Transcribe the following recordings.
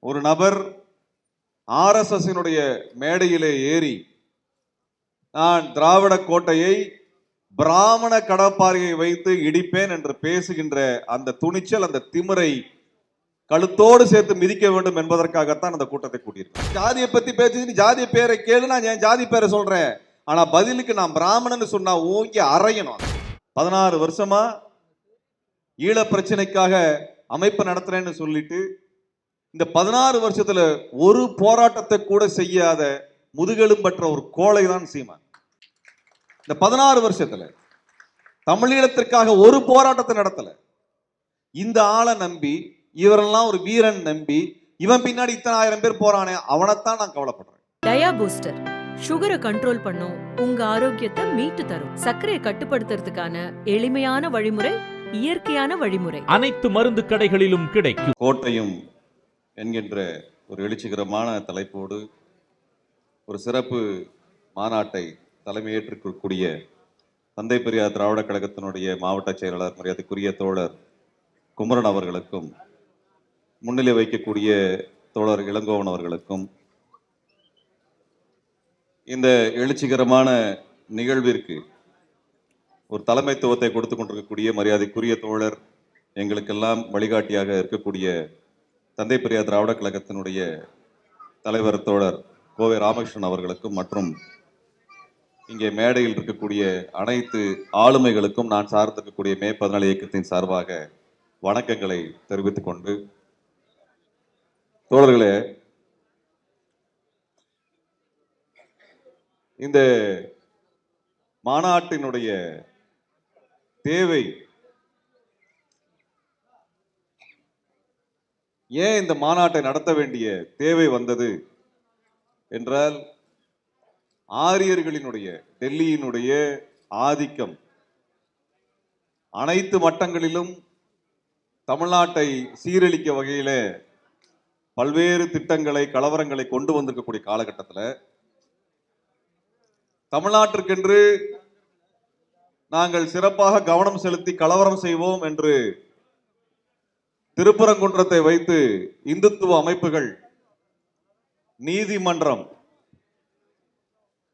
ஒரு நபர் ஆர்எஸ்எஸ்னுடைய மேடையிலே ஏறி நான் திராவிட கோட்டையை பிராமண கடப்பாறையை வைத்து இடிப்பேன் என்று பேசுகின்ற அந்த துணிச்சல், அந்த திமிரை கழுத்தோடு சேர்த்து மிதிக்க வேண்டும் என்பதற்காகத்தான் அந்த கூட்டத்தை கூட்டியிருக்கேன். ஜாதியை பத்தி பேசி ஜாதிய பேரை கேளு, நான் என் ஜாதி பேரை சொல்றேன். ஆனா பதிலுக்கு நான் பிராமணன் சொன்னா ஓங்கி அறையணும். 16 வருஷமா ஈழ பிரச்சனைக்காக அமைப்பு நடத்துறேன்னு சொல்லிட்டு இந்த 16 வருஷத்துல ஒரு போராட்டத்தை கூட செய்யாத முதுகெலும்பற்ற ஒரு கோழை தான் சீமான். இந்த 16 வருஷத்துல தமிழீழத்திற்காக ஒரு போராட்டத்தை நடத்தல. இந்த ஆளை நம்பி, இவரெல்லாம் ஒரு வீரன் நம்பி, இவன் பின்னாடி இத்தனை ஆயிரம் பேர் போறானே, அவனைத்தான் நான் கவலைப்படுறேன். டயா பூஸ்டர் சுகரை கண்ட்ரோல் பண்ணும், உங்க ஆரோக்கியத்தை மீட்டு தரும். சர்க்கரையை கட்டுப்படுத்துறதுக்கான எளிமையான வழிமுறை, இயற்கையான வழிமுறை. அனைத்து மருந்து கடைகளிலும் கிடைக்கும். கோட்டையும் என்கின்ற ஒரு எழுச்சிகரமான தலைப்போடு ஒரு சிறப்பு மாநாட்டை தலைமையேற்றிருக்கக்கூடிய தந்தை பெரியார் திராவிட கழகத்தினுடைய மாவட்ட செயலாளர் மரியாதைக்குரிய தோழர் குமரன் அவர்களுக்கும், முன்னிலை வைக்கக்கூடிய தோழர் இளங்கோவன் அவர்களுக்கும், இந்த எழுச்சிகரமான நிகழ்விற்கு ஒரு தலைமைத்துவத்தை கொடுத்து கொண்டிருக்கக்கூடிய மரியாதைக்குரிய தோழர், எங்களுக்கெல்லாம் வழிகாட்டியாக இருக்கக்கூடிய தந்தை பெரியார் திராவிட கழகத்தினுடைய தலைவர் தோழர் கோவை ராமகிருஷ்ணன் அவர்களுக்கும், மற்றும் இங்கே மேடையில் இருக்கக்கூடிய அனைத்து ஆளுமைகளுக்கும் நான் சார்ந்திருக்கக்கூடிய மே 14 இயக்கத்தின் சார்பாக வணக்கங்களை தெரிவித்துக் கொண்டு, தோழர்களே, இந்த மாநாட்டினுடைய தேவை, ஏன் இந்த மாநாட்டை நடத்த வேண்டிய தேவை வந்தது என்றால், ஆரியர்களினுடைய டெல்லியினுடைய ஆதிக்கம் அனைத்து மட்டங்களிலும் தமிழ்நாட்டை சீரழிக்க வகையில பல்வேறு திட்டங்களை, கலவரங்களை கொண்டு வந்திருக்கக்கூடிய காலகட்டத்தில் தமிழ்நாட்டிற்கென்று நாங்கள் சிறப்பாக கவனம் செலுத்தி கலவரம் செய்வோம் என்று திருப்பரங்குன்றத்தை வைத்து இந்துத்துவ அமைப்புகள், நீதிமன்றம்,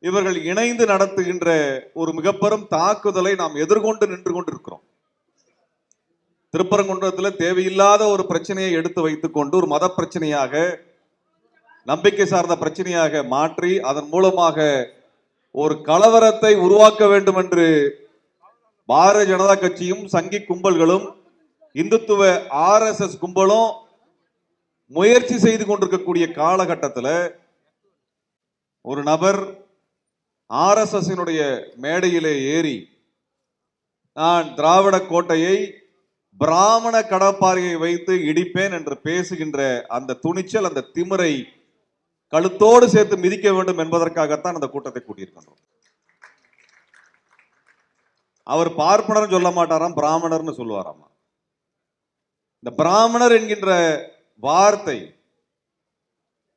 இவர்கள் இணைந்து நடத்துகின்ற ஒரு மிகப்பெரும் தாக்குதலை நாம் எதிர்கொண்டு நின்று கொண்டிருக்கிறோம். திருப்பரங்குன்றத்தில் தேவையில்லாத ஒரு பிரச்சனையை எடுத்து வைத்துக் கொண்டு ஒரு மத பிரச்சனையாக, நம்பிக்கை சார்ந்த பிரச்சனையாக மாற்றி அதன் மூலமாக ஒரு கலவரத்தை உருவாக்க வேண்டும் என்று பாரதிய ஜனதா கட்சியும் சங்கி கும்பல்களும் இந்துத்துவ ஆர்எஸ்எஸ் கும்பலும் முயற்சி செய்து கொண்டிருக்கக்கூடிய காலகட்டத்தில் ஒரு நபர் ஆர்எஸ்எஸ்னுடைய மேடையிலே ஏறி நான் திராவிட கோட்டையை பிராமண கடப்பாறையை வைத்து இடிப்பேன் என்று பேசுகின்ற அந்த துணிச்சல், அந்த திமிரை கழுத்தோடு சேர்த்து மிதிக்க வேண்டும் என்பதற்காகத்தான் அந்த கூட்டத்தை கூட்டியிருக்கின்றோம். அவர் பார்ப்பனர் சொல்ல மாட்டாராம், பிராமணர்னு சொல்லுவாராமா. இந்த பிராமணர் என்கின்ற வார்த்தை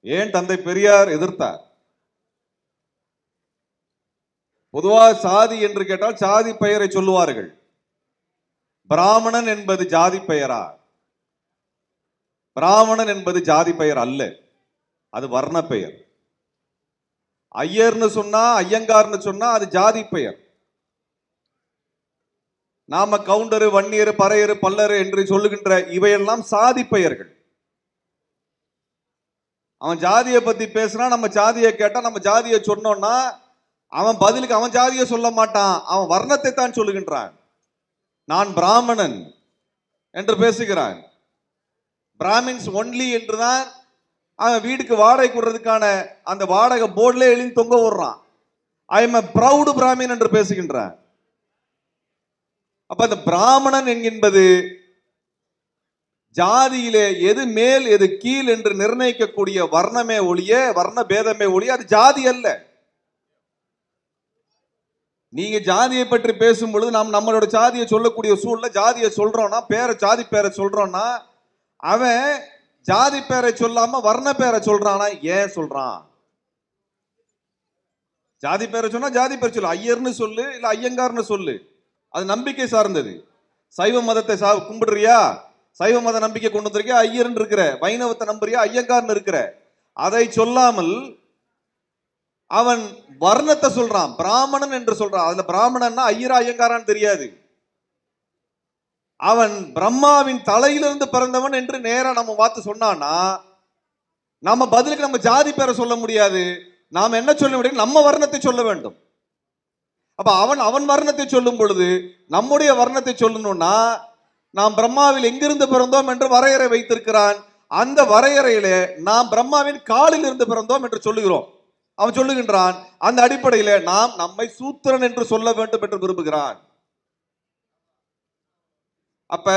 ஏன் தந்தை பெரியார் எதிர்த்தார்? பொதுவாக சாதி என்று கேட்டால் சாதி பெயரை சொல்லுவார்கள். பிராமணன் என்பது ஜாதி பெயரா? பிராமணன் என்பது ஜாதி பெயர் அல்ல, அது வர்ண பெயர். ஐயர்னு சொன்னா, ஐயங்கார்னு சொன்னா அது ஜாதி பெயர். நாம கவுண்டரு, வன்னியரு, பறையரு, பல்லரு என்று சொல்லுகின்ற இவையெல்லாம் சாதி பெயர்கள். அவன் ஜாதியை பத்தி பேசினா, நம்ம ஜாதியை கேட்டா, நம்ம ஜாதியை சொன்னோம்னா அவன் பதிலுக்கு அவன் ஜாதியை சொல்ல மாட்டான், அவன் வர்ணத்தை தான் சொல்லுகின்றான். நான் பிராமணன் என்று பேசுகிறான். பிராமின்ஸ் ஒன்லி என்றுதான் அவன் வீட்டுக்கு வாடகை கொடுறதுக்கான அந்த வாடகை போர்டில் எழுதி தொங்க விடுறான். I am a proud Brahmin என்று பேசுகின்றான். அப்ப அந்த பிராமணன் என்கின்றது ஜாதியிலே எது மேல் எது கீழ் என்று நிர்ணயிக்கக்கூடிய வர்ணமே ஒழிய, வர்ண பேதமே ஒழிய, அது ஜாதி அல்ல. நீங்க ஜாதியை பற்றி பேசும் பொழுது நாம் நம்மளோட ஜாதியை சொல்லக்கூடிய சூழ்நிலை, ஜாதியை சொல்றோம்னா, பேரை, ஜாதி பேரை சொல்றோம்னா, அவன் ஜாதி பேரை சொல்லாம வர்ண பேரை சொல்றானா? ஏன் சொல்றான்? ஜாதி பேரை சொன்னா ஜாதி பேரை சொல்லு, ஐயர்னு சொல்லு, இல்ல ஐயங்கார்னு சொல்லு, அது நம்பிக்கை சார்ந்தது. சைவ மதத்தை கும்பிடுறியா, சைவ மத நம்பிக்கை கொண்டு வந்திருக்க ஐயர்னு இருக்கிற, வைணவத்தை நம்புறியா ஐயங்கார்னு இருக்கிற. அதை சொல்லாமல் அவன் வர்ணத்தை சொல்றான், பிராமணன் என்று சொல்றான். அதுல பிராமணன்னா ஐயரா ஐயங்காரான்னு தெரியாது. அவன் பிரம்மாவின் தலையிலிருந்து பிறந்தவன் என்று நேரா நம்ம பார்த்து சொன்னான்னா நம்ம பதிலுக்கு நம்ம ஜாதி பேரை சொல்ல முடியாது. நாம் என்ன சொல்ல முடியும்? நம்ம வர்ணத்தை சொல்ல வேண்டும். அப்ப அவன் வர்ணத்தை சொல்லும் பொழுது நம்முடைய வர்ணத்தை சொல்லணும்னா நாம் பிரம்மாவில் எங்கிருந்து பிறந்தோம் என்று வரையறை வைத்திருக்கிறான். அந்த வரையறையிலே நாம் பிரம்மாவின் காலில் இருந்து பிறந்தோம் என்று சொல்லுகிறோம். அவன் சொல்லுகின்றான், அந்த அடிப்படையில நாம் நம்மை சூத்திரன் என்று சொல்ல வேண்டும் என்று விரும்புகிறான். அப்ப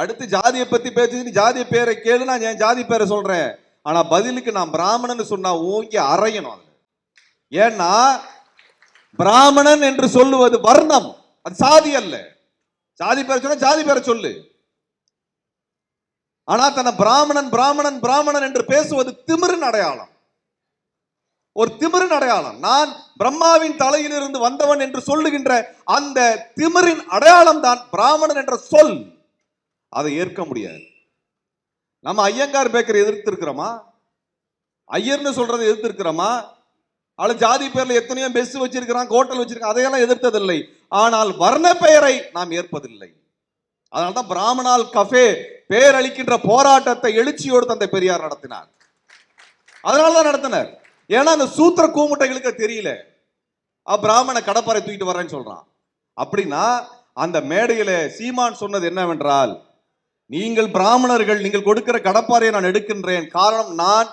அடுத்து ஜாதியை பத்தி பேசி நீ ஜாதிய பேரை கேளு, நான் என் ஜாதி பேரை சொல்றேன். ஆனா பதிலுக்கு நான் பிராமணன் சொன்னா ஓங்கி அறையணும். ஏன்னா பிராமணன் என்று சொல்லுவது வர்ணம், அது சாதி அல்ல. சாதி பேரை சொன்னா ஜாதி பேரை சொல்லு. ஆனா தன்னை பிராமணன் பிராமணன் பிராமணன் என்று பேசுவது திமிரின் அடையாளம், ஒரு திமிரின் அடையாளம். நான் பிரம்மாவின் தலையிலிருந்து வந்தவன் என்று சொல்லுகின்ற அந்த திமிரின் அடையாளம் தான் பிராமணன் என்ற சொல். அதை ஏற்க முடியாது. நம்ம ஐயங்கார் பேக்கரை எதிர்த்து இருக்கிறோமா? ஐயர்னு சொல்றதை எதிர்த்து இருக்கிறோமா? அவளை ஜாதி பேர்ல எத்தனையோ மெஸ் வச்சிருக்கிறான், ஹோட்டல் வச்சிருக்கான், அதையெல்லாம் எதிர்த்ததில்லை. ஆனால் வர்ண பெயரை நாம் ஏற்பதில்லை. அதனால்தான் பிராமணால் கஃபே பேரளிக்கின்ற போராட்டத்தை எழுச்சியோடு தந்தை பெரியார் நடத்தினார். அதனாலதான் நடத்தினார். ஏன்னா அந்த சூத்திர கூமுட்டைகளுக்கு தெரியல. பிராமண கடப்பாரை தூக்கிட்டு வரேன்னு சொல்றான். அப்படின்னா அந்த மேடையில சீமான் சொன்னது என்னவென்றால், நீங்கள் பிராமணர்கள், நீங்கள் கொடுக்கிற கடப்பாரையை நான் எடுக்கின்றேன், காரணம் நான்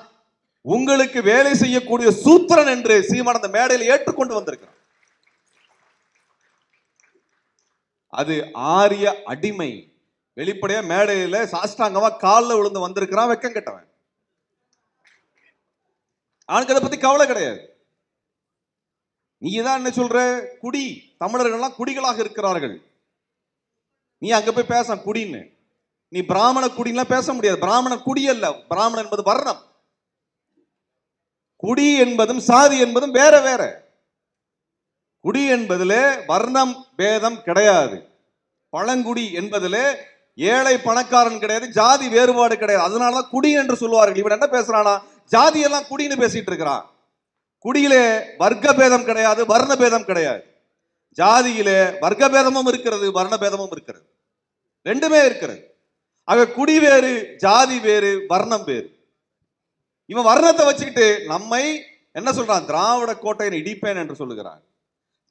உங்களுக்கு வேலை செய்யக்கூடிய சூத்திரன் என்று சீமான் அந்த மேடையில் ஏற்றுக்கொண்டு வந்திருக்கிறான். அது ஆரிய அடிமை. வெளிப்படையா மேடையில சாஷ்டாங்கமா காலில் விழுந்து வந்திருக்கிறான், வெக்கம் கெட்டவன். அவனுக்கு அதை பத்தி கவலை கிடையாது. நீ தான் என்ன சொல்ற, குடி, தமிழர்கள்லாம் குடிகளாக இருக்கிறார்கள், நீ அங்க போய் பேச குடின்னு. நீ பிராமண குடிலாம் பேச முடியாது. பிராமண குடி அல்ல, பிராமணன் என்பது வர்ணம். குடி என்பதும் சாதி என்பதும் வேற வேற. குடி என்பதிலே வர்ணம் பேதம் கிடையாது. பழங்குடி என்பதிலே ஏழை பணக்காரன் கிடையாது, ஜாதி வேறுபாடு கிடையாது. அதனாலதான் குடி என்று சொல்லுவார்கள். இவன் என்ன பேசுறானா, ஜாதி எல்லாம் குடின்னு பேசிட்டு இருக்கிறான். குடியிலே வர்க்க பேதம் கிடையாது, வர்ண பேதம் கிடையாது. ஜாதியிலே வர்க்க பேதமும் இருக்கிறது, வர்ண பேதமும் இருக்கிறது, ரெண்டுமே இருக்கிறது. ஆக குடி வேறு, ஜாதி வேறு, வர்ணம் வேறு. இவன் வர்ணத்தை வச்சுக்கிட்டு நம்மை என்ன சொல்றான், திராவிட கோட்டையை இடிப்பேன் என்று சொல்லுகிறான்.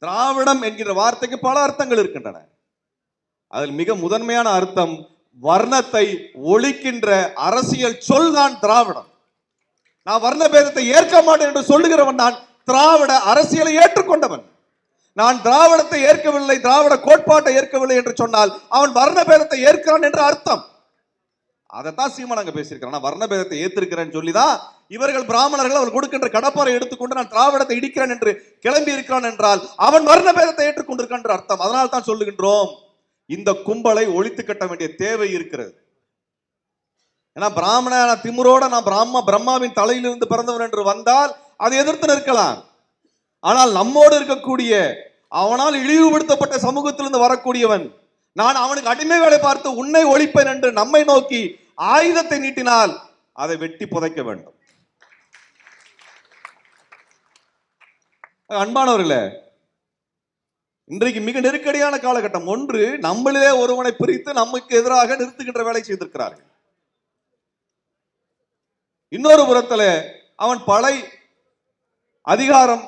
திராவிடம் என்கிற வார்த்தைக்கு பல அர்த்தங்கள் இருக்கின்றன. அதில் மிக முதன்மையான அர்த்தம் வர்ணத்தை ஒழிக்கின்ற அரசியல் சொல் தான் திராவிடம். நான் வர்ண பேதத்தை ஏற்க மாட்டேன் என்று சொல்லுகிறவன் நான் திராவிட அரசியலை ஏற்றுக்கொண்டவன். நான் திராவிடத்தை ஏற்கவில்லை, திராவிட கோட்பாட்டை ஏற்கவில்லை என்று சொன்னால் அவன் வர்ண பேதத்தை ஏற்கிறான் என்று அர்த்தம். அதைத்தான் சீமான் அங்க பேசியிருக்கிறான். நான் வர்ண பேதத்தை ஏத்திருக்கிறேன்னு சொல்லிதான் இவர்கள் பிராமணர்கள் அவர் கொடுக்கின்ற கடப்பாரை எடுத்துக்கொண்டு நான் திராவிடத்தை இடிக்கிறேன் என்று கிளம்பி இருக்கிறான் என்றால் அவன் வர்ண பேதத்தை ஏற்றுக்கொண்டிருக்கான் என்று அர்த்தம். அதனால் தான் சொல்லுகின்றோம், இந்த கும்பலை ஒழித்து கட்ட வேண்டிய தேவை இருக்கிறது. ஏன்னா பிராமண திமுரோட நான் பிரம்மாவின் தலையிலிருந்து பிறந்தவன் என்று வந்தால் அதை எதிர்த்து நிற்கலாம். ஆனால் நம்மோடு இருக்கக்கூடிய அவனால் இழிவுபடுத்தப்பட்ட சமூகத்திலிருந்து வரக்கூடியவன், நான் அவனுக்கு அடிமை வேலை பார்த்து உன்னை ஒழிப்பேன் என்று நம்மை நோக்கி ஆயுதத்தை நீட்டினால் அதை வெட்டி புதைக்க வேண்டும். அன்பானவர்களே, இன்றைக்கு மிக நெருக்கடியான காலகட்டம். ஒன்று, நம்மளிலே ஒருவனை பிரித்து நமக்கு எதிராக நிறுத்துகின்ற வேலை செய்திருக்கிறார்கள். இன்னொரு புறத்தில் அவன் படை அதிகாரம்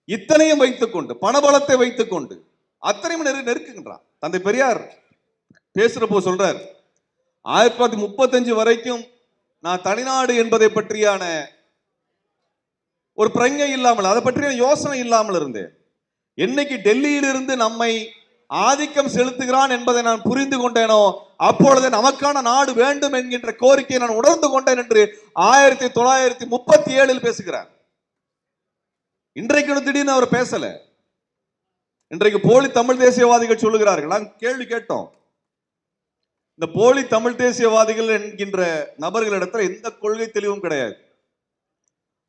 இத்தனையும் வைத்துக் கொண்டு, பணபலத்தை வைத்துக் கொண்டு அத்தனையும் நெருக்குகின்றான். தந்தை பெரியார் பேசுறப்போ சொல்றார், 1935 வரைக்கும் நான் தனிநாடு என்பதை பற்றியான ஒரு பிரஞை இல்லாமல், அதை பற்றிய யோசனை இல்லாமல் இருந்தேன். என்னைக்கு டெல்லியிலிருந்து நம்மை ஆதிக்கம் செலுத்துகிறான் என்பதை நான் புரிந்து கொண்டேனோ அப்பொழுது நமக்கான நாடு வேண்டும் என்கின்ற கோரிக்கையை நான் உணர்ந்து கொண்டேன் என்று 1937 பேசுகிறார். இன்றைக்கு திடீர்னு அவர் பேசல. இன்றைக்கு போலி தமிழ் தேசியவாதிகள் சொல்லுகிறார்கள். நான் கேள்வி கேட்டோம், இந்த போலி தமிழ் தேசியவாதிகள் என்கின்ற நபர்களிடத்தில் எந்த கொள்கை தெளிவும் கிடையாது.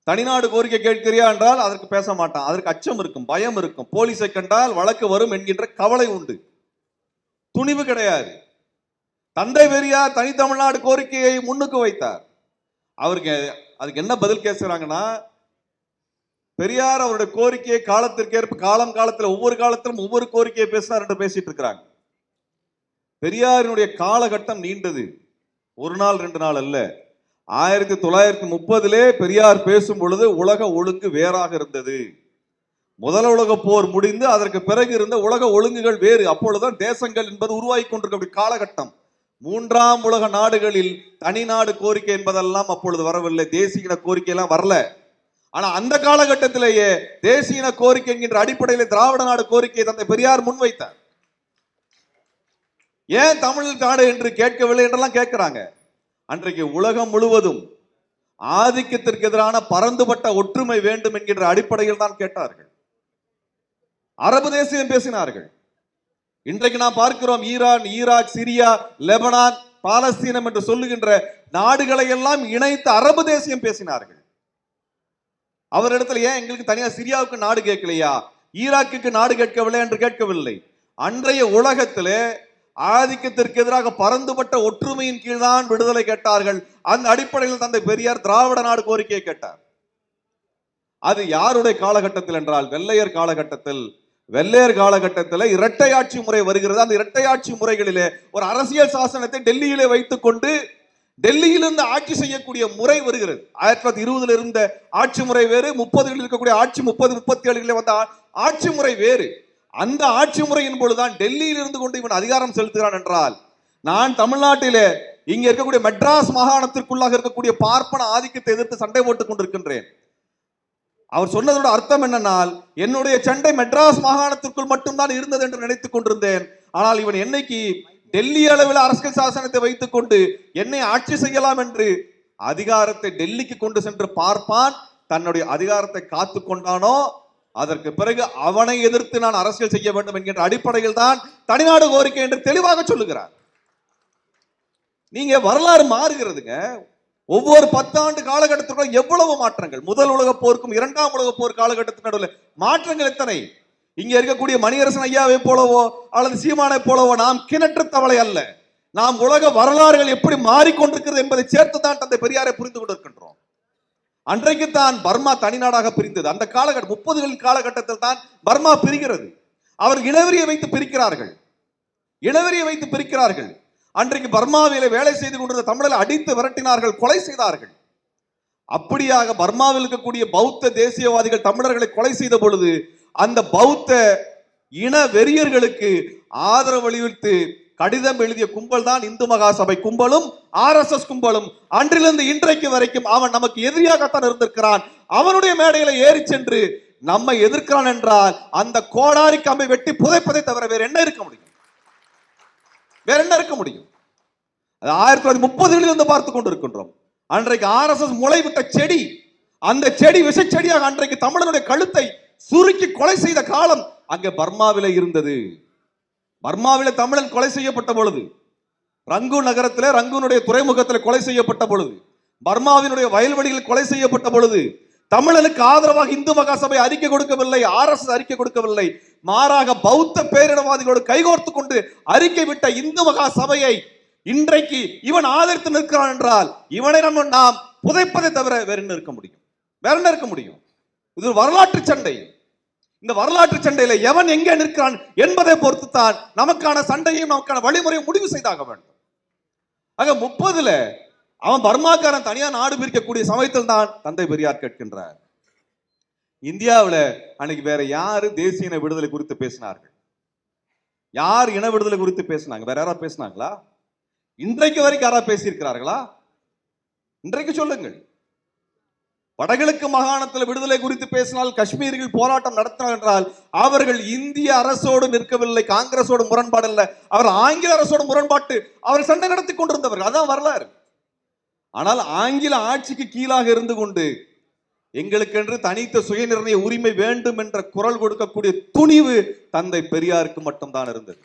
தனிநாடு கோரிக்கை கேட்கிறியா என்றால் அதற்கு பேச மாட்டான். அதற்கு அச்சம் இருக்கும், பயம் இருக்கும். போலீஸை கண்டால் வழக்கு வரும் என்கின்ற கவலை உண்டு. துணிவு கிடையாது. தந்தை பெரியார் தனித்தமிழ்நாடு கோரிக்கையை முன்னுக்கு வைத்தார். அவருக்கு அதுக்கு என்ன பதில் பேசுறாங்கன்னா, பெரியார் அவருடைய கோரிக்கையை காலத்திற்கேற்ப காலத்தில் ஒவ்வொரு காலத்திலும் ஒவ்வொரு கோரிக்கையை பேசினார் என்று பேசிட்டு இருக்கிறாங்க. பெரியாரினுடைய காலகட்டம் நீண்டது, ஒரு நாள் 2 நாள் அல்ல. 1930 பெரியார் பேசும் பொழுது உலக ஒழுங்கு வேறாக இருந்தது. முதல் உலக போர் முடிந்து அதற்கு பிறகு இருந்த உலக ஒழுங்குகள் வேறு. அப்பொழுதுதான் தேசங்கள் என்பது உருவாகி கொண்டிருக்க காலகட்டம். 3ஆம் உலக நாடுகளில் தனி நாடு கோரிக்கை என்பதெல்லாம் அப்பொழுது வரவில்லை, தேசிய இன கோரிக்கை எல்லாம் வரல. ஆனா அந்த காலகட்டத்திலேயே தேசிய இன கோரிக்கை என்கின்ற அடிப்படையில் திராவிட நாடு கோரிக்கையை தந்தை பெரியார் முன்வைத்தார். ஏன் தமிழ் நாடு என்று கேட்கவில்லை என்றெல்லாம் கேட்கிறாங்க. அன்றைக்கு உலகம் முழுவதும் ஆதிக்கத்திற்கு எதிரான பரந்துபட்ட ஒற்றுமை வேண்டும் என்கின்ற அடிப்படையில் தான் கேட்டார்கள். அரபு தேசியம் பேசினார்கள். இன்றைக்கு நாம் பார்க்கிறோம், ஈரான், ஈராக், சிரியா, லெபனான், பாலஸ்தீனம் என்று சொல்லுகின்ற நாடுகளை எல்லாம் இணைத்து அரபு தேசியம் பேசினார்கள். அவரிடத்துல ஏன் எங்களுக்கு தனியா சிரியாவுக்கு நாடு கேட்கலையா, ஈராக்குக்கு நாடு கேட்கவில்லை என்று கேட்கவில்லை. அன்றைய உலகத்திலே ஆதிக்கத்திற்கு எதிராக பரந்துபட்ட ஒற்றுமையின் கீழ்தான் விடுதலை கேட்டார்கள். அந்த அடிப்படையில் தந்தை பெரியார் திராவிட நாடு கோரிக்கையை கேட்டார். அது யாருடைய காலகட்டத்தில் என்றால் வெள்ளையர் காலகட்டத்தில். வெள்ளையர் காலகட்டத்தில் இரட்டை ஆட்சி முறை வருகிறது. அந்த இரட்டை ஆட்சி முறைகளிலே ஒரு அரசியல் சாசனத்தை டெல்லியிலே வைத்துக் கொண்டு டெல்லியிலிருந்து ஆட்சி செய்யக்கூடிய முறை வருகிறது. 1920 இருந்த ஆட்சி முறை வேறு, 30களில் இருக்கக்கூடிய ஆட்சி 37 வந்த ஆட்சி முறை வேறு. அந்த ஆட்சி முறையின் பொழுதுதான் டெல்லியில் இருந்து கொண்டு இவன் அதிகாரம் செலுத்துகிறான் என்றால், நான் தமிழ்நாட்டிலே இங்க இருக்கக்கூடிய மெட்ராஸ் மாகாணத்திற்குள்ளாக இருக்கக்கூடிய பார்ப்பன ஆதிக்கத்தை எதிர்த்து சண்டை போட்டுக் கொண்டிருக்கின்றேன். அவர் சொன்னதோட அர்த்தம் என்னன்னால், என்னுடைய சண்டை மெட்ராஸ் மாகாணத்திற்குள் மட்டும்தான் இருந்தது என்று நினைத்துக் கொண்டிருந்தேன். ஆனால் இவன் என்னைக்கு டெல்லி அளவில் அரசியல் சாசனத்தை வைத்துக் கொண்டு என்னை ஆட்சி செய்யலாம் என்று அதிகாரத்தை டெல்லிக்கு கொண்டு சென்று பார்ப்பான், தன்னுடைய அதிகாரத்தை காத்து கொண்டானோ அதற்கு பிறகு அவனை எதிர்த்து நான் அரசியல் செய்ய வேண்டும் என்கின்ற அடிப்படையில் தான் தனிநாடு கோரிக்கை என்று தெளிவாக சொல்லுகிறார். நீங்க வரலாறு மாறுகிறதுங்க. ஒவ்வொரு 10 ஆண்டு காலகட்டத்திற்கும் எவ்வளவு மாற்றங்கள். முதல் உலக போருக்கும் 2ஆம் உலக போர் காலகட்டத்தின் நடுவில் மாற்றங்கள் எத்தனை. இங்க இருக்கக்கூடிய மணியரசன் ஐயாவை போலவோ அல்லது சீமானை போலவோ நாம் கிணற்று தவளை அல்ல. நாம் உலக வரலாறுகள் எப்படி மாறிக்கொண்டிருக்கிறது என்பதை சேர்த்து தான் தந்தை பெரியாரை புரிந்து கொண்டிருக்கின்றோம். அன்றைக்கு தான் பர்மா தனிநாடாக பிரிந்தது. அந்த காலகட்டம் 30களின் காலகட்டத்தில் தான் பர்மா பிரிகிறது. அவர் இனவெறியை வைத்து பிரிக்கிறார்கள். இனவெறியை வைத்து பிரிக்கிறார்கள். அன்றைக்கு பர்மாவிலே வேலை செய்து கொண்டிருந்த தமிழரை அடித்து விரட்டினார்கள், கொலை செய்தார்கள். அப்படியாக பர்மாவில் இருக்கக்கூடிய பௌத்த தேசியவாதிகள் தமிழர்களை கொலை செய்த பொழுது அந்த பௌத்த இன வெறியர்களுக்கு ஆதரவு வலியுறுத்தி கடிதம் எழுதிய கும்பல் தான் இந்து மகாசபை கும்பலும் RSS கும்பலும். அன்றிலிருந்து இன்றைக்கு வரைக்கும் அவன் நமக்கு எதிரியாகத்தான் இருந்திருக்கிறான். அவனுடைய மேடையில ஏறி சென்று நம்மை எதிர்க்கிறான் என்றால் அந்த கோடாரி கம்பை வெட்டி புதைப்பதை தவிர வேற என்ன இருக்க முடியும்? வேற என்ன இருக்க முடியும்? 1930களில் இருந்து பார்த்து கொண்டிருக்கின்றோம். அன்றைக்கு RSS முளைவிட்ட செடி, அந்த செடி விஷச்செடியாக அன்றைக்கு தமிழனுடைய கழுத்தை சுருக்கி கொலை செய்த காலம் அங்கே பர்மாவிலே இருந்தது. பர்மாவிலே தமிழன் கொலை செய்யப்பட்ட பொழுது, ரங்கூன் நகரத்திலே ரங்கூனுடைய துறைமுகத்தில் கொலை செய்யப்பட்ட பொழுது, பர்மாவினுடைய வயல்வெளியில் கொலை செய்யப்பட்ட பொழுது தமிழனுக்கு ஆதரவாக இந்து மகாசபை அறிக்கை கொடுக்கவில்லை, RSS அறிக்கை கொடுக்கவில்லை. மாறாக பௌத்த பேரினவாதிகளோடு கைகோர்த்து கொண்டு அறிக்கை விட்ட இந்து மகாசபையை இன்றைக்கு இவன் ஆதரித்து நிற்கிறான் என்றால் இவனை நாம் புதைப்பதை தவிர வேற என்ன இருக்க முடியும்? வேற என்ன இருக்க முடியும்? இது வரலாற்று சண்டை. இந்த வரலாற்று சண்டையில எவன் எங்கே நிற்கிறான் என்பதை பொறுத்து தான் நமக்கான சண்டையும் நமக்கான வழிமுறையும் முடிவு செய்தாக வேண்டும். ஆக 30ல அவன் பர்மாக்காரன் தனியா நாடு பிரிக்கக்கூடிய சமயத்தில் தான் தந்தை பெரியார் கேட்கின்றார், இந்தியாவில் அன்னைக்கு வேற யாரு தேசிய இன விடுதலை குறித்து பேசினார்கள்? யார் இன விடுதலை குறித்து பேசினாங்க? வேற யாராவது பேசினாங்களா? இன்றைக்கு வரைக்கும் யாராவது பேசியிருக்கிறார்களா? இன்றைக்கு சொல்லுங்கள். வடகிழக்கு மாகாணத்தில் விடுதலை குறித்து பேசினால் காஷ்மீரில் போராட்டம் நடத்தினார் என்றால் அவர்கள் இந்திய அரசோடு நிற்கவில்லை, காங்கிரஸோடு முரண்பாடு இல்லை, அவர் ஆங்கில அரசோடு முரண்பாட்டு அவர் சண்டை நடத்தி கொண்டிருந்தவர்கள். அதான் வரலாறு. ஆனால் ஆங்கில ஆட்சிக்கு கீழாக இருந்து கொண்டு எங்களுக்கென்று தனித்த சுயநிர்ணய உரிமை வேண்டும் என்ற குரல் கொடுக்கக்கூடிய துணிவு தந்தை பெரியாருக்கு மட்டும்தான் இருந்தது.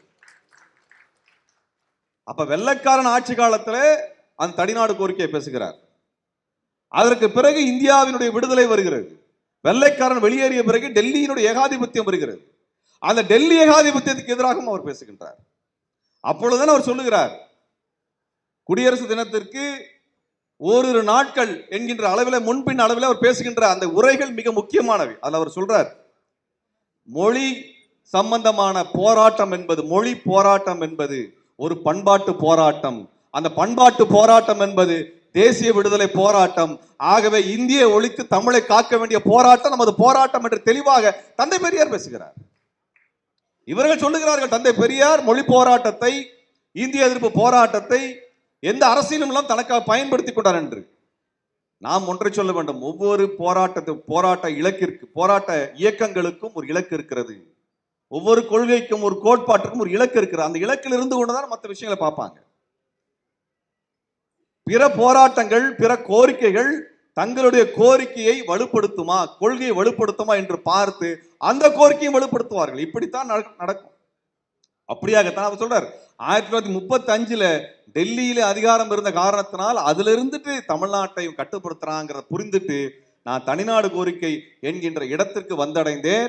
அப்ப வெள்ளைக்காரன் ஆட்சி காலத்துல அந்த தனிநாடு கோரிக்கையை பேசுகிறார். அதற்கு பிறகு இந்தியாவினுடைய விடுதலை வருகிறது. வெள்ளைக்காரன் வெளியேறிய பிறகு டெல்லியினுடைய ஏகாதிபத்தியம் வருகிறது. அந்த டெல்லி ஏகாதிபத்தியத்துக்கு எதிராகவும் அவர் பேசுகின்றார். அப்பொழுதுதான் அவர் சொல்லுகிறார், குடியரசு தினத்திற்கு ஓரிரு நாட்கள் என்கின்ற அளவில் முன்பின் அளவில் அவர் பேசுகின்ற அந்த உரைகள் மிக முக்கியமானவை. அதில் அவர் சொல்றார், மொழி சம்பந்தமான போராட்டம் என்பது, மொழி போராட்டம் என்பது ஒரு பண்பாட்டு போராட்டம். அந்த பண்பாட்டு போராட்டம் என்பது தேசிய விடுதலை போராட்டம். ஆகவே இந்தியை ஒழித்து தமிழை காக்க வேண்டிய போராட்டம் நமது போராட்டம் என்று தெளிவாக தந்தை பெரியார் பேசுகிறார். இவர்கள் சொல்லுகிறார்கள், தந்தை பெரியார் மொழி போராட்டத்தை, இந்திய எதிர்ப்பு போராட்டத்தை எந்த அரசியலும் எல்லாம் தனக்காக பயன்படுத்திக் கொண்டார் என்று. நாம் ஒன்றை சொல்ல வேண்டும், ஒவ்வொரு போராட்ட இலக்கிற்கு, போராட்ட இயக்கங்களுக்கும் ஒரு இலக்கு இருக்கிறது. ஒவ்வொரு கொள்கைக்கும் ஒரு கோட்பாட்டுக்கும் ஒரு இலக்கு இருக்கிறது. அந்த இலக்கில் இருந்து கொண்டுதான் மற்ற விஷயங்களை பார்ப்பாங்க. பிற போராட்டங்கள், பிற கோரிக்கைகள் தங்களுடைய கோரிக்கையை வலுப்படுத்துமா, கொள்கையை வலுப்படுத்துமா என்று பார்த்து அந்த கோரிக்கையை வலுப்படுத்துவார்கள். இப்படித்தான் நடக்கும். அப்படியாகத்தான் அவர் சொல்றார், 1935 டெல்லியில அதிகாரம் இருந்த காரணத்தினால் அதுல இருந்துட்டு தமிழ்நாட்டை கட்டுப்படுத்துறாங்கிறத புரிந்துட்டு நான் தனிநாடு கோரிக்கை என்கின்ற இடத்திற்கு வந்தடைந்தேன்.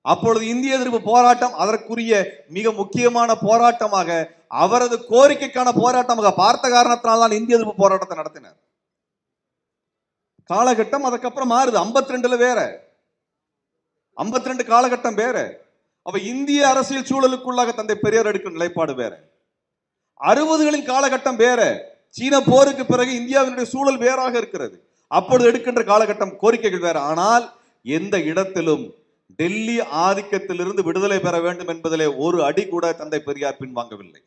அப்பொழுது இந்திய எதிர்ப்பு போராட்டம் அதற்குரிய மிக முக்கியமான போராட்டமாக, அவரது கோரிக்கைக்கான போராட்டமாக பார்த்த காரணத்தினால் தான் இந்திய எதிர்ப்பு போராட்டத்தை நடத்தினார். காலகட்டம் அதுக்கப்புறம் மாறுது. 52 வேற, 52 காலகட்டம் வேற. அப்ப இந்திய அரசியல் சூழலுக்குள்ளாக தந்தை பெரியார் எடுக்கும் நிலைப்பாடு வேற. 60களின் காலகட்டம் வேற. சீன போருக்கு பிறகு இந்தியாவினுடைய சூழல் வேறாக இருக்கிறது. அப்பொழுது எடுக்கின்ற காலகட்டம் கோரிக்கைகள் வேற. ஆனால் எந்த இடத்திலும் டெல்லி ஆதிக்கத்திலிருந்து விடுதலை பெற வேண்டும் என்பதிலே ஒரு அடி கூட தந்தை பெரியார் பின்வாங்கவில்லை.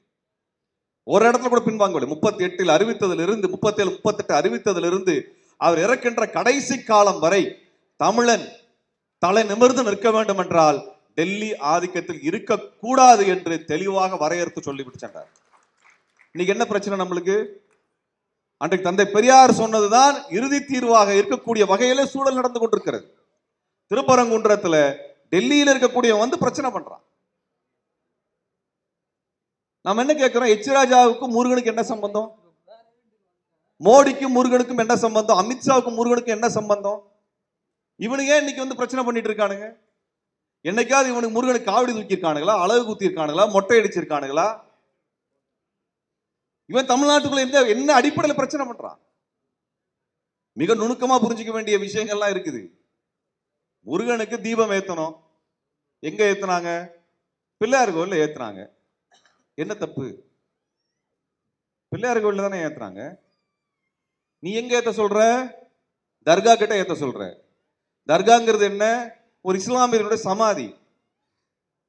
ஒரு இடத்துல கூட பின்வாங்கவில்லை. 38 அறிவித்ததிலிருந்து, 37, 38 அறிவித்ததிலிருந்து அவர் இறக்கின்ற கடைசி காலம் வரை தமிழன் தலை நிமிர்ந்து நிற்க வேண்டும் என்றால் டெல்லி ஆதிக்கத்தில் இருக்கக்கூடாது என்று தெளிவாக வரையறுத்து சொல்லிவிட்டு சென்றார். இன்னைக்கு என்ன பிரச்சனை நம்மளுக்கு? அன்றைக்கு தந்தை பெரியார் சொன்னதுதான் இறுதி தீர்வாக இருக்கக்கூடிய வகையிலே சூழல் நடந்து கொண்டிருக்கிறது. திருப்பரங்குன்றத்துல டெல்லியில இருக்கக்கூடிய வந்து பிரச்சனை பண்றான். நாம என்ன கேட்கிறோம்? எச் ராஜாவுக்கும் முருகனுக்கு என்ன சம்பந்தம்? மோடிக்கும் முருகனுக்கும் என்ன சம்பந்தம்? அமித்ஷாவுக்கும் முருகனுக்கும் என்ன சம்பந்தம்? இவனுங்க இன்னைக்கு வந்து பிரச்சனை பண்ணிட்டு இருக்கானுங்க. என்னைக்காவது இவனுக்கு முருகனுக்கு காவடி தூக்கி இருக்கானுங்களா? அளவு குத்தி இருக்கானுங்களா? மொட்டை அடிச்சிருக்கானுங்களா? இவன் தமிழ்நாட்டுக்குள்ள என்ன அடிப்படையில் பிரச்சனை பண்றான்? மிக நுணுக்கமா புரிஞ்சுக்க வேண்டிய விஷயங்கள்லாம் இருக்குது. முருகனுக்கு தீபம் ஏத்தணும். எங்க ஏத்துனாங்க? பிள்ளையார் கோயில்ல ஏத்துனாங்க. என்ன தப்பு? பிள்ளையார் கோயில்ல தானே ஏத்துறாங்க. நீ எங்க ஏத்த சொல்ற? தர்கா கிட்ட ஏத்த சொல்ற. தர்காங்கிறது என்ன? ஒரு இஸ்லாமியர்களுடைய சமாதி.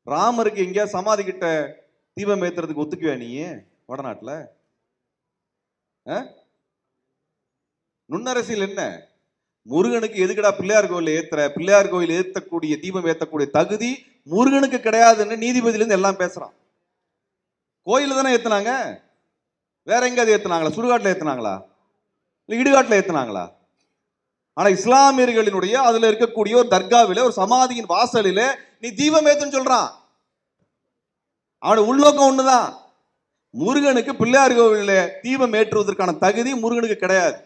ராமருக்கு எங்கேயா சமாதி கிட்ட தீபம் ஏத்துறதுக்கு ஒத்துக்குவியா நீ வடநாட்டுல? நுண்ணரசியல் என்ன? முருகனுக்கு எதுக்கடா பிள்ளையார் கோயில் ஏத்துற? பிள்ளையார் கோயில் ஏத்தக்கூடிய தீபம் ஏத்தக்கூடிய தகுதி முருகனுக்கு கிடையாதுன்னு நீதிபதியில இருந்து எல்லாம் பேசுறான். கோயில தானே ஏத்துனாங்க. வேற எங்க ஏத்துனாங்களா? சுடுகாட்டுல ஏத்துனாங்களா? இடுகாட்டுல ஏத்துனாங்களா? ஆனா இஸ்லாமியர்களினுடைய அதுல இருக்கக்கூடிய ஒரு தர்காவில, ஒரு சமாதியின் வாசலில நீ தீபம் ஏத்துன்னு சொல்றான். அவனோட உள்நோக்கம் ஒண்ணுதான். முருகனுக்கு பிள்ளையார் கோவில தீபம் ஏற்றுவதற்கான தகுதி முருகனுக்கு கிடையாது.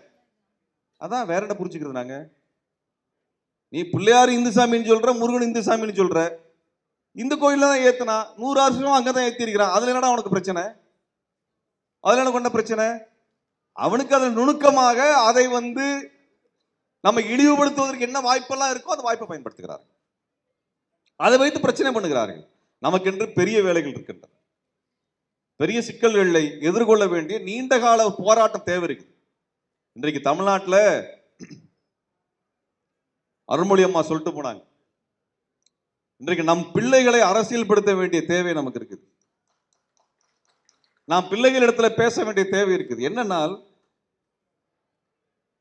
அதான் வேற என்ன புரிஞ்சுக்கிறது நாங்க? நீ பிள்ளையார் இந்து சாமின்னு சொல்ற, முருகன் இந்து சாமின்னு சொல்ற. இந்து கோயில்ல தான் ஏத்துனா, 100 வருஷம் அங்கதான் ஏத்தி இருக்கிறான். அதுல என்னடா அவனுக்கு பிரச்சனை? அதுல எனக்கு என்ன பிரச்சனை? அவனுக்கு அதில் நுணுக்கமாக அதை வந்து நம்ம இழிவுபடுத்துவதற்கு என்ன வாய்ப்பெல்லாம் இருக்கோ அந்த வாய்ப்பை பயன்படுத்துகிறார்கள். அதை வைத்து பிரச்சனை பண்ணுகிறார்கள். நமக்கென்று பெரிய வேலைகள் இருக்கின்றன. பெரிய சிக்கல்களை எதிர்கொள்ள வேண்டிய நீண்ட கால போராட்டம் தேவை இருக்குது. இன்றைக்கு தமிழ்நாட்டில் அருள்மொழி அம்மா சொல்லிட்டு போனாங்க, இன்றைக்கு நம் பிள்ளைகளை அரசியல்படுத்த வேண்டிய தேவை நமக்கு இருக்குது. நாம் பிள்ளைகள் இடத்துல பேச வேண்டிய தேவை இருக்குது. என்னன்னா,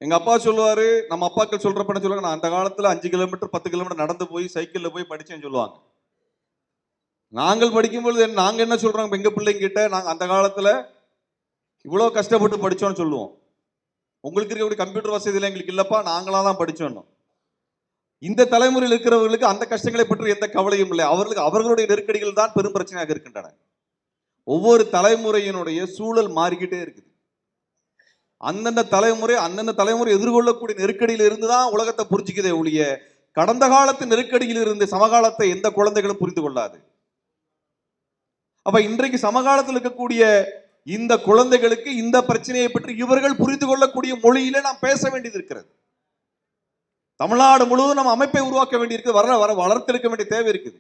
எங்க அப்பா சொல்லுவாரு, நம்ம அப்பாக்கள் சொல்றப்ப சொல்லுவாங்க, நான் அந்த காலத்துல 5 கிலோமீட்டர் 10 கிலோமீட்டர் நடந்து போய் சைக்கிள்ல போய் படிச்சேன்னு சொல்லுவாங்க. நாங்கள் படிக்கும்போது நாங்க என்ன சொல்றோம் எங்க பிள்ளைங்க கிட்ட, நாங்க அந்த காலத்துல இவ்வளவு கஷ்டப்பட்டு படிச்சோம்னு சொல்லுவோம். உங்களுக்கு இருக்கக்கூடிய கம்ப்யூட்டர் வசதியில எங்களுக்கு இல்லப்பா, நாங்களா தான் படிச்சோம். இந்த தலைமுறையில் இருக்கிறவர்களுக்கு அந்த கஷ்டங்களை பற்றி எந்த கவலையும் இல்லை. அவர்களுடைய நெருக்கடிகள் தான் பெரும் பிரச்சனையாக இருக்கின்றன. ஒவ்வொரு தலைமுறையினுடைய சூழல் மாறிக்கிட்டே இருக்குது. அந்தந்த தலைமுறை எதிர்கொள்ளக்கூடிய நெருக்கடியில் இருந்துதான் உலகத்தை புரிஞ்சுக்குதே ஒழிய, கடந்த காலத்து நெருக்கடியில் இருந்து சமகாலத்தை எந்த குழந்தைகளும் புரிந்து கொள்ளாது. அப்ப இன்றைக்கு சமகாலத்தில் இருக்கக்கூடிய இந்த குழந்தைகளுக்கு இந்த பிரச்சனையை பற்றி இவர்கள் புரிந்து கொள்ளக்கூடிய மொழியிலே நாம் பேச வேண்டியது இருக்கிறது. தமிழ்நாடு முழுவதும் நம்ம அமைப்பை உருவாக்க வேண்டியிருக்கு, வளர்த்தெடுக்க வேண்டிய தேவை இருக்குது.